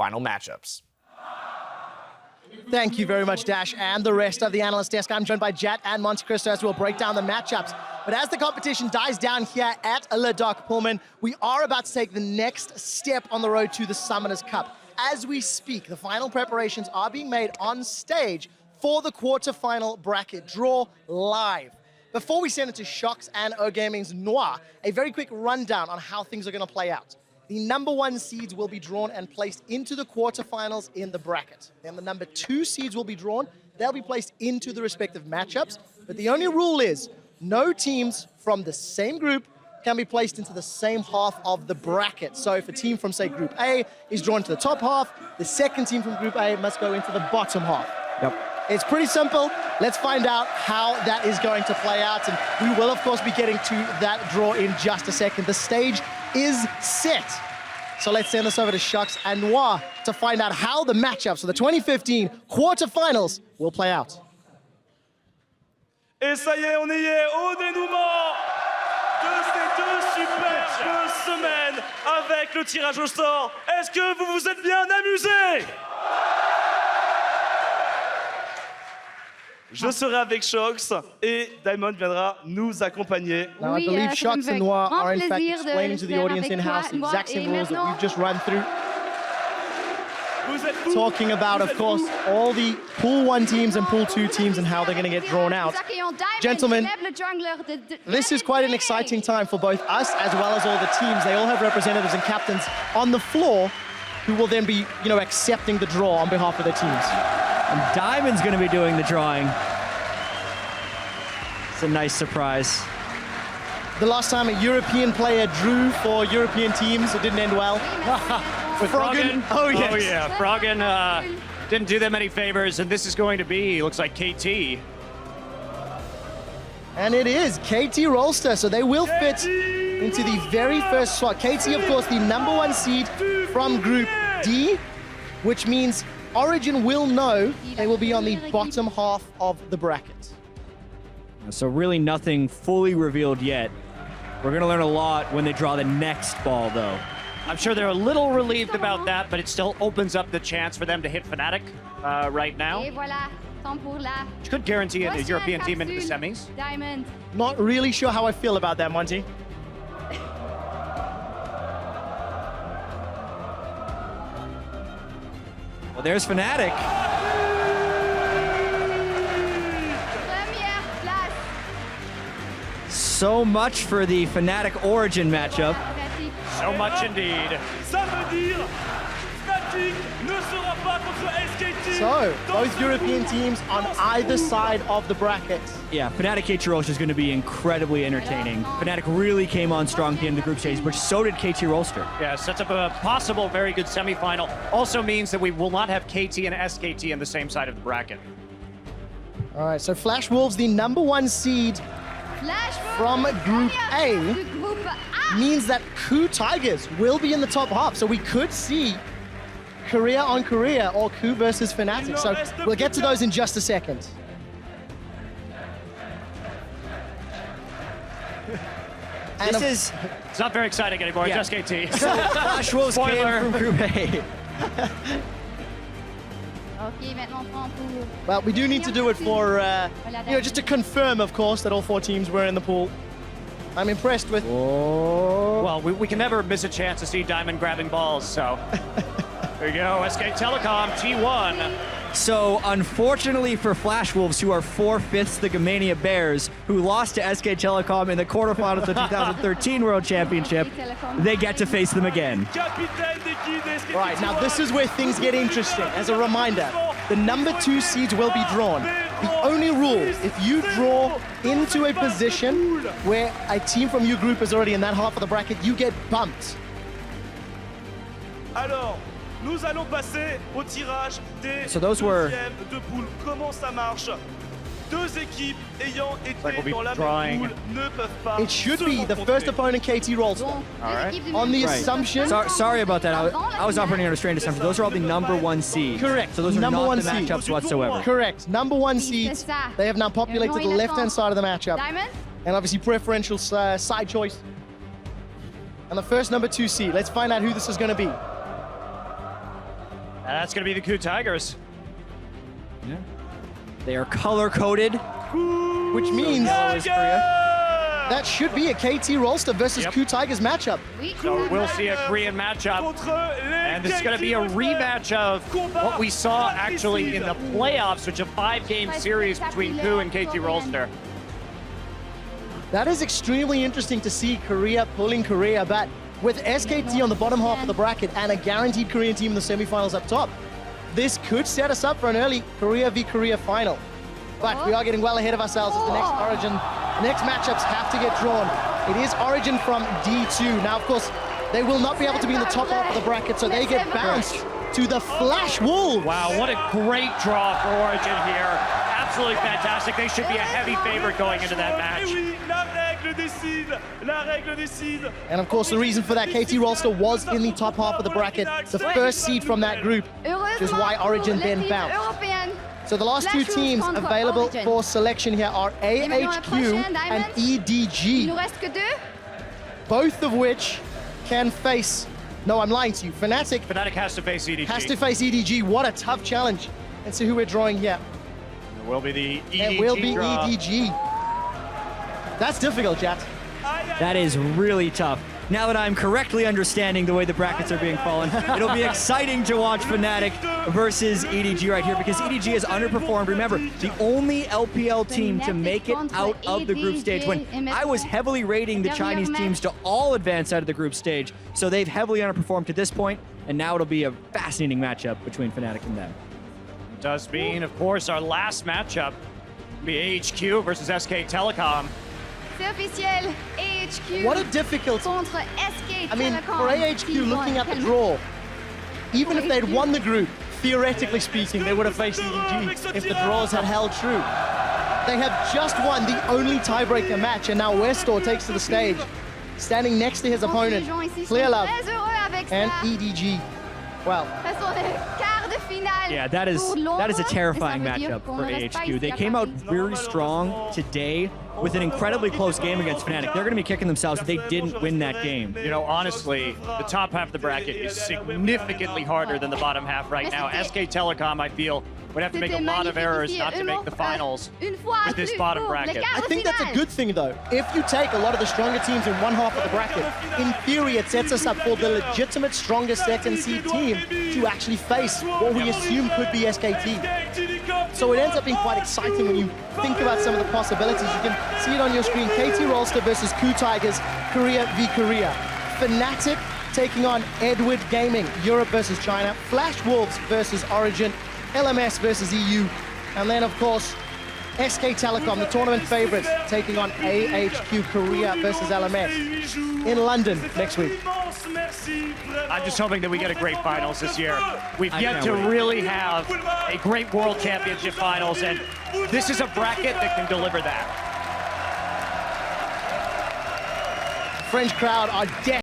final matchups. Thank you very much, Dash, and the rest of the analyst desk. I'm joined by Jet and Monte Cristo as we'll break down the matchups. But as the competition dies down here at Le Doc Pullman, we are about to take the next step on the road to the Summoners Cup. As we speak, the final preparations are being made on stage for the quarterfinal bracket draw live. Before we send it to Shox and O-Gaming's Noir, a very quick rundown on how things are going to play out. The number 1 seeds will be drawn and placed into the quarterfinals in the bracket. Then the number 2 seeds will be drawn. They'll be placed into the respective matchups. But the only rule is no teams from the same group can be placed into the same half of the bracket. So if a team from, say, Group A is drawn to the top half, the second team from Group A must go into the bottom half. Yep. It's pretty simple. Let's find out how that is going to play out. And we will, of course, be getting to that draw in just a second. The stage is set. So let's send this over to Shox and Noir to find out how the matchups for the 2015 quarterfinals will play out. Et ça y est, on y est au dénouement de ces deux superbes semaines avec le tirage au sort. Est-ce que vous vous êtes bien amusés? Je serai avec Shox et Diamond viendra nous accompagner. Now, I believe Shox and Noir are in fact explaining to the audience in-house the exact same rules that we've just run through. Talking about, of course, all the Pool 1 teams and Pool 2 teams and how they're going to get drawn out. Gentlemen, this is quite an exciting time for both us as well as all the teams. They all have representatives and captains on the floor who will then be, accepting the draw on behalf of their teams. And Diamond's going to be doing the drawing. It's a nice surprise. The last time a European player drew for European teams, it didn't end well. With Froggen? Oh, yes. Oh, yeah. Froggen didn't do them any favors, and this is going to be, looks like KT. And it is KT Rolster, so they will fit into the very first slot. KT, of course, the number 1 seed from Group D, which means Origin will know they will be on the bottom half of the bracket. So really nothing fully revealed yet. We're going to learn a lot when they draw the next ball, though. I'm sure they're a little relieved about that, but it still opens up the chance for them to hit Fnatic right now. Which could guarantee a European team into the semis. Not really sure how I feel about that, Monty. Well, there's Fnatic. So much for the Fnatic Origin matchup. So much indeed. Ça veut dire Fnatic ne sera pas contre SKT. So, both European teams on either side of the bracket. Yeah, Fnatic KT Rolster is going to be incredibly entertaining. Fnatic really came on strong at the end of the group stage, but so did KT Rolster. Yeah, sets up a possible very good semifinal. Also means that we will not have KT and SKT on the same side of the bracket. All right, so Flash Wolves, the number 1 seed from Group A, means that KOO Tigers will be in the top half. So we could see Korea on Korea or KOO versus Fnatic. So we'll get to those in just a second. It's not very exciting anymore, just KT. So Flash Wolves came from Group A. Well, we do need to do it for, just to confirm, of course, that all 4 teams were in the pool. I'm impressed with... Well, we can never miss a chance to see Diamond grabbing balls, so... There you go, SK Telecom, T1. So, unfortunately for Flash Wolves, who are 4/5 the Gamania Bears, who lost to SK Telecom in the quarterfinals of the 2013 World Championship, they get to face them again. Right, now this is where things get interesting. As a reminder, the number 2 seeds will be drawn. The only rule, if you draw into a position where a team from your group is already in that half of the bracket, you get bumped. Alors, nous allons passer au tirage des deuxièmes de poule. Comment ça marche? Deux équipes ayant été dans la même poule ne peuvent pas. It should be the first opponent KT Rolster. All right. On the assumption. Sorry about that. I was operating under a strange assumption. Those are all the number 1 seeds. Correct. So those are number not 1 the matchups whatsoever. Correct. Number 1 seeds. They have now populated the left-hand side of the matchup. And obviously preferential side choice. And the first number 2 seed. Let's find out who this is going to be. That's going to be the Coup Tigers. Yeah. They are color-coded. Which means that should be a KT Rolster versus Coup Tigers matchup. So we'll see a Korean matchup. And this is going to be a rematch of what we saw actually in the playoffs, which is a 5-game series between Coup and KT Rolster. That is extremely interesting to see Korea pulling Korea, but with SKT on the bottom half of the bracket and a guaranteed Korean team in the semifinals up top, this could set us up for an early Korea v Korea final. But we are getting well ahead of ourselves as the next matchups have to get drawn. It is Origin from D2. Now, of course, they will not be able to be in the top half of the bracket, so they get bounced to the Flash Wolves. Wow, what a great draw for Origin here. Absolutely fantastic. They should be a heavy favorite going into that match. And of course, the reason for that, KT Rolster was in the top half of the bracket, the first seed from that group, which is why Origin then bounced. So the last two teams available for selection here are AHQ and EDG, both of which can face, no, I'm lying to you, Fnatic has to face EDG. Has to face EDG. What a tough challenge. And see who we're drawing here. It will be the EDG It will be draw. EDG. That's difficult, chat. That is really tough. Now that I'm correctly understanding the way the brackets are being fallen, it'll be exciting to watch Fnatic versus EDG right here because EDG has underperformed. Remember, the only LPL team to make it out of the group stage when I was heavily rating the Chinese teams to all advance out of the group stage. So they've heavily underperformed to this point, and now it'll be a fascinating matchup between Fnatic and them. It does mean, of course, our last matchup will be AHQ versus SK Telecom. What a difficult. I mean, for AHQ, looking at the draw, even if they'd won the group, theoretically speaking, they would have faced EDG if the draws had held true. They have just won the only tiebreaker match, and now Westor takes to the stage, standing next to his opponent, Clearlove and EDG. Well, yeah, that is a terrifying matchup for AHQ. They came out very strong today with an incredibly close game against Fnatic. They're going to be kicking themselves if they didn't win that game. You know, honestly, the top half of the bracket is significantly harder than the bottom half right now. SK Telecom, I feel, would have to make a lot of errors not to make the finals with this bottom bracket. I think that's a good thing, though. If you take a lot of the stronger teams in one half of the bracket, in theory, it sets us up for the legitimate strongest second seed team to actually face what we assume could be SKT. So it ends up being quite exciting when you think about some of the possibilities. You can see it on your screen. KT Rolster versus Coup Tigers, Korea v Korea. Fnatic taking on Edward Gaming, Europe versus China. Flash Wolves versus Origin. LMS versus EU, and then of course SK Telecom, the tournament favorites, taking on AHQ Korea versus LMS in London next week. I'm just hoping that we get a great finals this year. We've yet to really have a great World Championship finals, and this is a bracket that can deliver that. French crowd are dead.